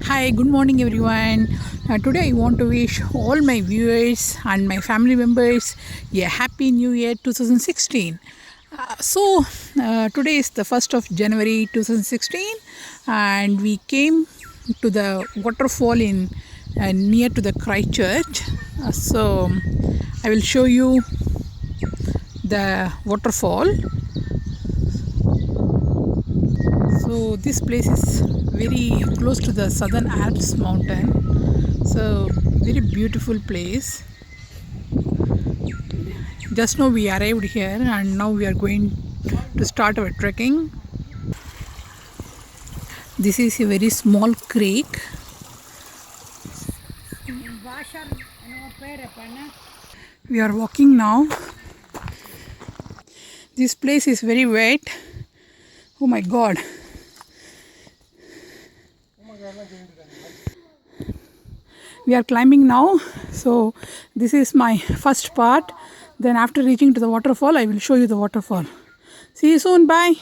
Hi, good morning everyone. Today I want to wish all my viewers and my family members a happy new year 2016. Today is the 1st of January 2016 and we came to the waterfall in near to the Christchurch. I will show you the waterfall. So this place is very close to the Southern Alps mountain. So very beautiful place. Just now we arrived here and now we are going to start our trekking. This is a very small creek. We are walking now. This place is very wet. Oh my God. We are climbing now. So this is my first part. Then after reaching to the waterfall, I will show you the waterfall. See you soon. Bye.